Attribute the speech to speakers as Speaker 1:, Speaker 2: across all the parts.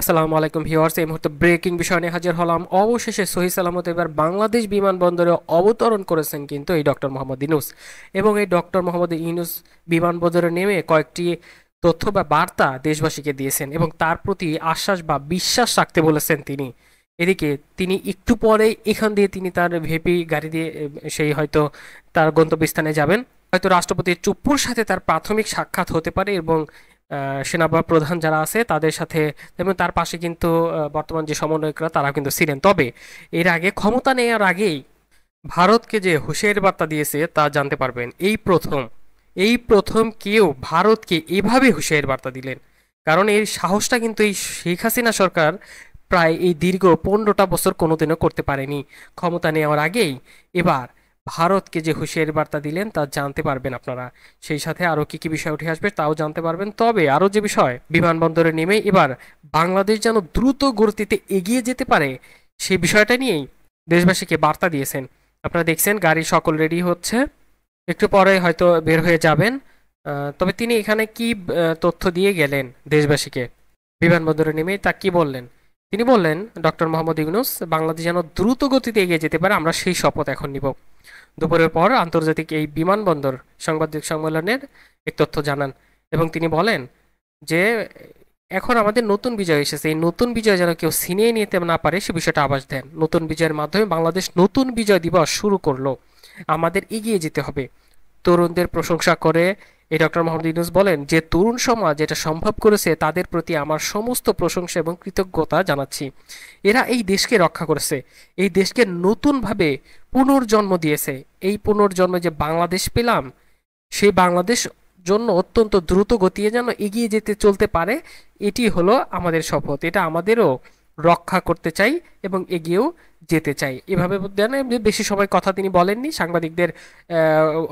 Speaker 1: আসসালামু আলাইকুম ভিউয়ার্স, এই মুহূর্তে ব্রেকিং বিষয় নিয়ে হাজির হলাম। অবশেষে সহি সালামত এবার বাংলাদেশ বিমানবন্দরে অবতরণ করেছেন কিন্তু এই ডক্টর মোহাম্মদ ইউনূস। এবং এই ডক্টর মোহাম্মদ ইউনূস বিমানবন্দরে নেমে কয়েকটি তথ্য বা বার্তা দেশবাসীকে দিয়েছেন এবং তার প্রতি আশ্বাস বা বিশ্বাস রাখতে বলেছেন তিনি। এদিকে তিনি একটু পরে এখান দিয়ে তিনি তার ভিপি গাড়ি দিয়ে সেই হয়তো তার গন্তব্যস্থানে যাবেন। হয়তো রাষ্ট্রপতি চুপ্পুর সাথে তার প্রাথমিক সাক্ষাৎ হতে পারে এবং সেনাবাহিনী প্রধান যারা আছে তাদের সাথে, এবং তার পাশে কিন্তু বর্তমান যে সমন্বয়করা তারা কিন্তু ছিলেন। তবে এর আগে ক্ষমতা নেওয়ার আগেই ভারতকে যে হুঁশিয়ারি বার্তা দিয়েছে তা জানতে পারবেন। এই প্রথম কেউ ভারতকে এভাবে হুঁশিয়ারি বার্তা দিলেন। কারণ এই সাহসটা কিন্তু এই শেখ হাসিনা সরকার প্রায় এই দীর্ঘ 15টা বছর কোনোদিনও করতে পারেনি। ক্ষমতা নেওয়ার আগেই এবার ভারতকে যে হুঁশিয়ারি বার্তা দিলেন তা জানতে পারবেন আপনারা। সেই সাথে আরো কি কি বিষয় উঠে আসবে তাও জানতে পারবেন। তবে আরো যে বিষয়, বিমানবন্দরে নেমে এবার বাংলাদেশ যেন দ্রুত গতিতে এগিয়ে যেতে পারে সেই বিষয়টা নিয়েই দেশবাসীকে বার্তা দিয়েছেন। আপনারা দেখছেন গাড়ি সকল রেডি হচ্ছে, একটু পরে হয়তো বের হয়ে যাবেন। তবে তিনি এখানে কি তথ্য দিয়ে গেলেন দেশবাসীকে বিমানবন্দরে নেমে, তা কি বললেন? তিনি বললেন, ডক্টর মোহাম্মদ ইউনূস বাংলাদেশ যেন দ্রুত গতিতে এগিয়ে যেতে পারে, আমরা সেই শপথ এখন নিব। দুপুরের পর আন্তর্জাতিক এই বিমানবন্দর সাংবাদিক সম্মেলনের এক তথ্য জানান এবং তিনি বলেন যে এখন আমাদের নতুন বিজয় এসেছে, এই নতুন বিজয় যেন কেউ ছিনিয়ে নিতে না পারে সে বিষয়টা আভাস দেন। নতুন বিজয়ের মাধ্যমে বাংলাদেশ নতুন বিজয় দিবস শুরু করলো, আমাদের এগিয়ে যেতে হবে। তরুণদের প্রশংসা করে এই ডক্টর মোহাম্মদ ইউনূস বলেন যে তরুণ সমাজ এটা সম্ভব করেছে, তাদের প্রতি আমার সমস্ত প্রশংসা এবং কৃতজ্ঞতা জানাচ্ছি। এরা এই দেশকে রক্ষা করেছে, এই দেশকে নতুনভাবে পুনর্জন্ম দিয়েছে। এই পুনর্জন্মে যে বাংলাদেশ পেলাম, সেই বাংলাদেশ জন্য অত্যন্ত দ্রুত গতিয়ে যেন এগিয়ে যেতে চলতে পারে, এটি হলো আমাদের শপথ। এটা আমাদেরও রক্ষা করতে চাই এবং এগিয়েও যেতে চাই। এভাবে দেন। বেশি সময় কথা তিনি বলেননি। সাংবাদিকদের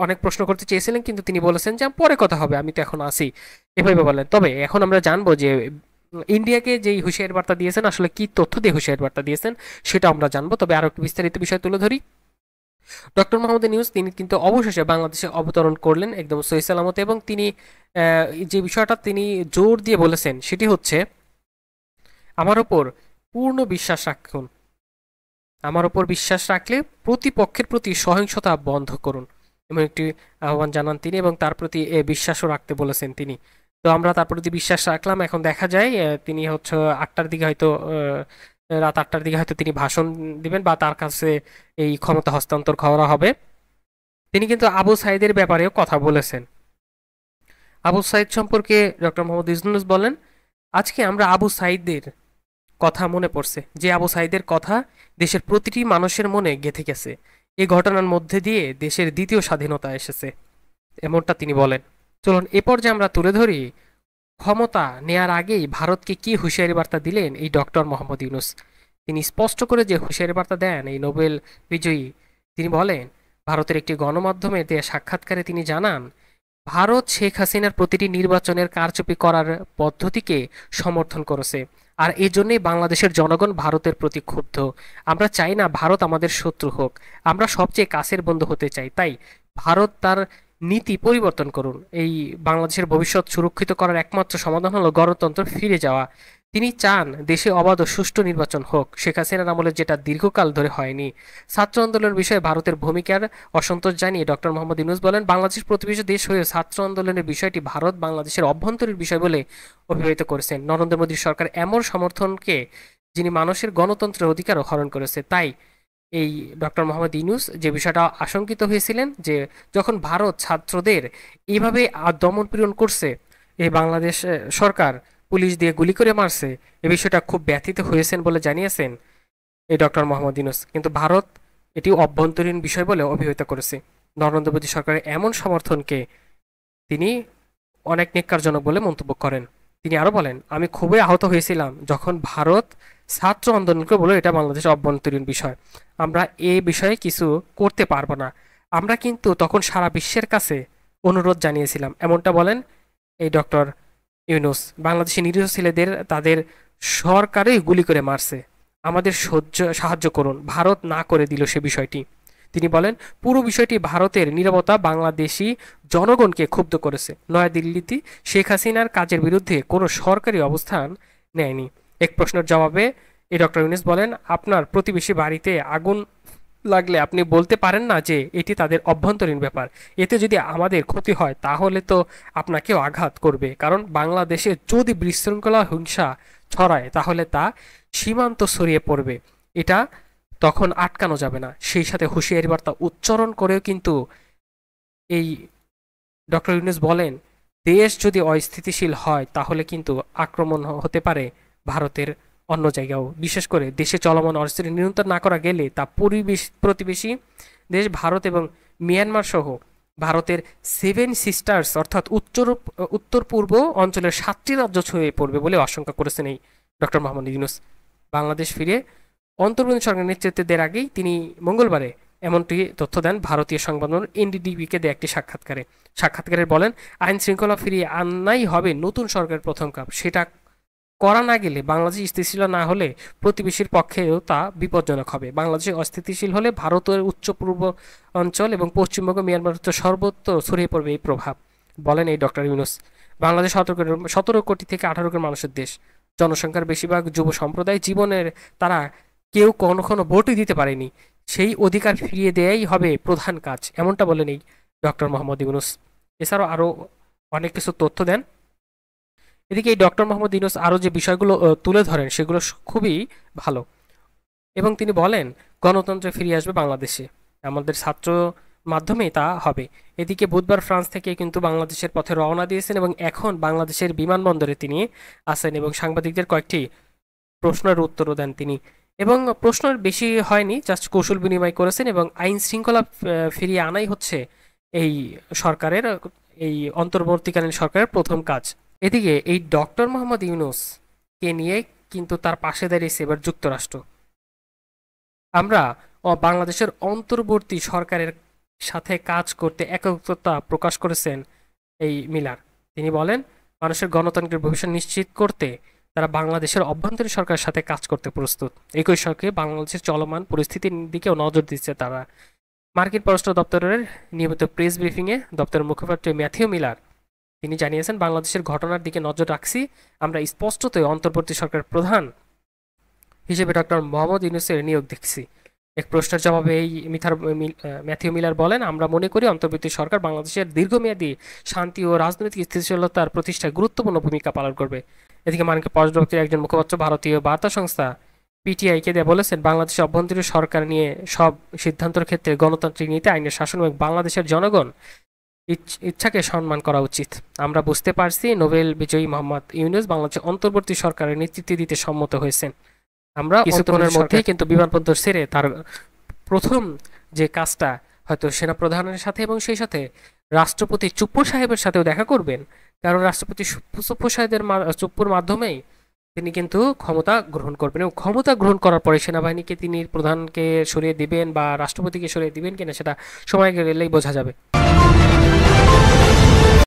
Speaker 1: অনেক প্রশ্ন করতে চেয়েছিলেন কিন্তু তিনি বলেছেন যে পরে কথা হবে, আমি তো এখন আসি, এভাবে বলেন। তবে এখন আমরা জানবো যে ইন্ডিয়াকে যেই হুঁশিয়ারি বার্তা দিয়েছেন আসলে কি তথ্য দিয়ে হুঁশিয়ারি বার্তা দিয়েছেন সেটা আমরা জানবো। তবে আরো একটু বিস্তারিত বিষয় তুলে ধরি। ডক্টর মোহাম্মদ ইউনূস তিনি কিন্তু অবশেষে বাংলাদেশে অবতরণ করলেন একদম সহি সালামতে, এবং তিনি যে বিষয়টা তিনি জোর দিয়ে বলেছেন সেটি হচ্ছে, আমার ওপর পূর্ণ বিশ্বাস রাখুন, আমার ওপর বিশ্বাস রাখলে প্রতিপক্ষের প্রতি সহিংসতা বন্ধ করুন, এমন একটি আহ্বান জানান তিনি এবং তার প্রতি বিশ্বাসও রাখতে বলেছেন তিনি। তো আমরা তার প্রতি বিশ্বাস রাখলাম। এখন দেখা যায় তিনি হচ্ছে 8টার দিকে হয়তো রাত 8টার দিকে হয়তো তিনি ভাষণ দিবেন বা তার কাছে এই ক্ষমতা হস্তান্তর করা হবে। তিনি কিন্তু আবু সাইদের ব্যাপারেও কথা বলেছেন। আবু সাইদ সম্পর্কে ডক্টর মোহাম্মদ ইউনূস বলেন, আজকে আমরা আবু সাইদের কথা মনে পড়ছে, যে আবু সাইদের কথা দেশের প্রতিটি মানুষের মনে গেঁথে গেছে। এই ঘটনার মধ্যে দিয়ে দেশের দ্বিতীয় স্বাধীনতা এসেছে, এমনটা তিনি বলেন। চলুন এ পর্যায়ে আমরা তুলে ধরি ক্ষমতা নেয়ার আগেই ভারতকে কি হুঁশিয়ারি বার্তা দিলেন এই ডক্টর মোহাম্মদ ইউনূস। তিনি স্পষ্ট করে যে হুঁশিয়ারি বার্তা দেন এই নোবেল বিজয়ী, তিনি বলেন, ভারতের একটি গণমাধ্যমে দেয়া সাক্ষাৎকারে তিনি জানান, ভারত শেখ হাসিনার প্রতিটি নির্বাচনের কারচুপি করার পদ্ধতিকে সমর্থন করেছে, আর এই জন্যই বাংলাদেশের জনগণ ভারতের প্রতি ক্ষুব্ধ। আমরা চাই না ভারত আমাদের শত্রু হোক, আমরা সবচেয়ে কাছের বন্ধু হতে চাই। তাই ভারত তার নীতি পরিবর্তন করুন। এই বাংলাদেশের ভবিষ্যৎ সুরক্ষিত করার একমাত্র সমাধান হলো গণতন্ত্র ফিরে যাওয়া। তিনি চান দেশে অবাধ ও সুষ্ঠু নির্বাচন হোক, শেখ হাসিনার আমলে যেটা দীর্ঘকাল ধরে হয়নি। ছাত্র আন্দোলনের বিষয়ে ভারতের ভূমিকার অসন্তোষ জানিয়ে ডক্টর মোহাম্মদ ইউনূস বলেন, বাংলাদেশ প্রতিবেশী দেশ হয়ে ছাত্র আন্দোলনের বিষয়টি ভারত বাংলাদেশের অভ্যন্তরীণ বিষয় বলে অভিহিত করেছেন। নরেন্দ্র মোদীর সরকার এমন সমর্থনকে যিনি মানুষের গণতন্ত্রের অধিকারও হরণ করেছে। তাই এই ডক্টর মোহাম্মদ ইউনূস যে বিষয়টা আশঙ্কিত হয়েছিলেন যে যখন ভারত ছাত্রদের এইভাবে দমন পীড়ন করছে, এই বাংলাদেশ সরকার পুলিশ দিয়ে গুলি করে মারছে, এই বিষয়টা খুব ব্যথিত হয়েছেন বলে জানিয়েছেন এই ডক্টর মোহাম্মদ ইউনূস। কিন্তু ভারত এটি অভ্যন্তরীণ বিষয় বলে অভিহিত করেছে। নরেন্দ্র মোদী সরকারের এমন সমর্থনকে তিনি অনেক ন্যাক্কারজনক বলে মন্তব্য করেন। তিনি আরো বলেন, আমি খুবই আহত হয়েছিলাম যখন ভারত ছাত্র আন্দোলনকে বলে এটা বাংলাদেশের অভ্যন্তরীণ বিষয়, আমরা এই বিষয়ে কিছু করতে পারবো না। আমরা কিন্তু তখন সারা বিশ্বের কাছে অনুরোধ জানিয়েছিলাম, এমনটা বলেন এই ডক্টর ইউনূস। বাংলাদেশি নিরীহ ছেলেদের তাদের সরকারই গুলি করে মারছে, আমাদের সাহায্য করুন। ভারত না করে দিল সে বিষয়টি। তিনি বলেন, পুরো বিষয়টি ভারতের নীরবতা বাংলাদেশি জনগণকে ক্ষুব্ধ করেছে। নয়াদিল্লিতে শেখ হাসিনার কাজের বিরুদ্ধে কোনো সরকারি অবস্থান নেয়নি। এক প্রশ্নের জবাবে এই ডক্টর ইউনূস বলেন, আপনার প্রতিবেশী বাড়িতে আগুন লাগলে আপনি বলতে পারেন না যে এটি তাদের অভ্যন্তরীণ ব্যাপার। এতে যদি আমাদের ক্ষতি হয় তাহলে তো আপনাকেও আঘাত করবে, কারণ বাংলাদেশে যদি বিশৃঙ্খলা হিংসা ছড়ায় তাহলে তা সীমান্ত ছড়িয়ে পড়বে। এটা তখন আটকানো যাবে না। সেই সাথে হুঁশিয়ারি বার্তা উচ্চারণ করেও কিন্তু এই ডক্টর ইউনূস বলেন, দেশ যদি অস্থিতিশীল হয় তাহলে কিন্তু আক্রমণ হতে পারে ভারতের অন্য জায়গাও। বিশেষ করে দেশে চলমান অস্থিতি নিয়ন্ত্রণ না করা গেলে তা প্রতিবেশী দেশ ভারত এবং মিয়ানমার সহ ভারতের সেভেন সিস্টার্স অর্থাৎ উত্তর পূর্ব অঞ্চলের 7টি রাজ্য ছড়িয়ে পড়বে বলে আশঙ্কা করেছেন এই ডক্টর মোহাম্মদ ইউনূস। বাংলাদেশ ফিরে অন্তর্বর্তী সরকার নেতৃত্বে দেওয়ার আগেই তিনি মঙ্গলবারে এমনটি তথ্য দেন ভারতীয় সংবাদ মাধ্যম এনডিটিভিকে দেয়া একটি সাক্ষাৎকারে বলেন, আইন শৃঙ্খলা ফিরিয়ে আনাই হবে নতুন সরকারের প্রথম কাজ। সেটা করা না গেলে, বাংলাদেশ স্থিতিশীল না হলে প্রতিবেশীর পক্ষেও তা বিপজ্জনক হবে। বাংলাদেশে অস্থিতিশীল হলে ভারতের উচ্চ পূর্ব অঞ্চল এবং পশ্চিমবঙ্গ মিয়ানমার সর্বত্র ছড়িয়ে পড়বে এই প্রভাব, বলেন এই ডক্টর ইউনূস। বাংলাদেশ 17 কোটি থেকে 18 কোটি মানুষের দেশ। জনসংখ্যার বেশিরভাগ যুব সম্প্রদায়। জীবনের তারা কেউ কখনো ভোটই দিতে পারেনি। সেই অধিকার ফিরিয়ে দেয়াই হবে প্রধান কাজ, এমনটা বলেন এই ডক্টর মোহাম্মদ ইউনূস। এছাড়াও আরো অনেক কিছু তথ্য দেন। এদিকে এই ডক্টর মোহাম্মদ ইউনূস আরো যে বিষয়গুলো তুলে ধরেন সেগুলো খুবই ভালো, এবং তিনি বলেন গণতন্ত্র ফিরে আসবে বাংলাদেশে, আমাদের ছাত্র মাধ্যমেই তা হবে। এদিকে বুধবার ফ্রান্স থেকে কিন্তু বাংলাদেশের পথে রওনা দিয়েছেন এবং এখন বাংলাদেশের বিমানবন্দরে তিনি আছেন এবং সাংবাদিকদের কয়েকটি প্রশ্নের উত্তরও দেন তিনি। এবং প্রশ্নের বেশি হয়নি, জাস্ট কৌশল বিনিময় করেছেন এবং আইন শৃঙ্খলা ফিরিয়ে আনাই হচ্ছে এই সরকারের, এই অন্তর্বর্তীকালীন সরকারের প্রথম কাজ। এদিকে এই ডক্টর মোহাম্মদ ইউনূস কে নিয়ে কিন্তু তার পাশে দাঁড়িয়েছে এবার যুক্তরাষ্ট্র। আমরা বাংলাদেশের অন্তর্বর্তী সরকারের সাথে কাজ করতে একত্রতা প্রকাশ করেছেন এই মিলার। তিনি বলেন, মানুষের গণতন্ত্রের ভবিষ্যৎ নিশ্চিত করতে তারা বাংলাদেশের অভ্যন্তরীণ সরকারের সাথে কাজ করতে প্রস্তুত। একই সঙ্গে বাংলাদেশের চলমান পরিস্থিতির দিকেও নজর দিচ্ছে তারা। মার্কিন পররাষ্ট্র দপ্তরের নিয়মিত প্রেস ব্রিফিংয়ে দপ্তরের মুখপাত্র ম্যাথিউ মিলার তিনি জানিয়েছেন, বাংলাদেশের ঘটনার দিকে নজর রাখছি। আমরা স্পষ্টতই অন্তর্বর্তী সরকার প্রধান হিসেবে ডক্টর মোহাম্মদ ইউনূসের নিয়োগ দেখছি। এক প্রশ্নের জবাবে এই ম্যাথিউ মিলার বলেন, আমরা মনে করি অন্তর্বর্তী সরকার বাংলাদেশের দীর্ঘমেয়াদী শান্তি ও রাজনৈতিক স্থিতিশীলতার প্রতিষ্ঠায় গুরুত্বপূর্ণ ভূমিকা পালন করবে। এদিকে মার্কিন পররাষ্ট্র দপ্তরের একজন মুখপাত্র ভারতীয় বার্তা সংস্থা পিটিআইকে দিয়ে বলেছেন, বাংলাদেশের অভ্যন্তরীণ সরকার নিয়ে সব সিদ্ধান্তের ক্ষেত্রে গণতান্ত্রিক নীতি, আইনের শাসন এবং বাংলাদেশের জনগণ ইচ্ছাকে সম্মান করা উচিত। আমরা বুঝতে পারছি নোবেল বিজয়ী মোহাম্মদ ইউনূস বাংলাদেশের অন্তর্বর্তী সরকারের নেতৃত্ব দিতে সম্মত হয়েছেন। আমরা কিছুক্ষণের মধ্যেই কিন্তু বিমানবন্দর ছেড়ে তার প্রথম যে কাজটা হয়তো সেনাপ্রধানের সাথে এবং সেই সাথে রাষ্ট্রপতি চুপ্পু সাহেবের সাথেও দেখা করবেন, কারণ রাষ্ট্রপতি চুপ্পুর মাধ্যমেই তিনি কিন্তু ক্ষমতা গ্রহণ করবেন এবং ক্ষমতা গ্রহণ করার পরে সেনাবাহিনীকে তিনি প্রধানকে সরিয়ে দিবেন বা রাষ্ট্রপতিকে সরিয়ে দিবেন কিনা সেটা সময় গেলেই বোঝা যাবে।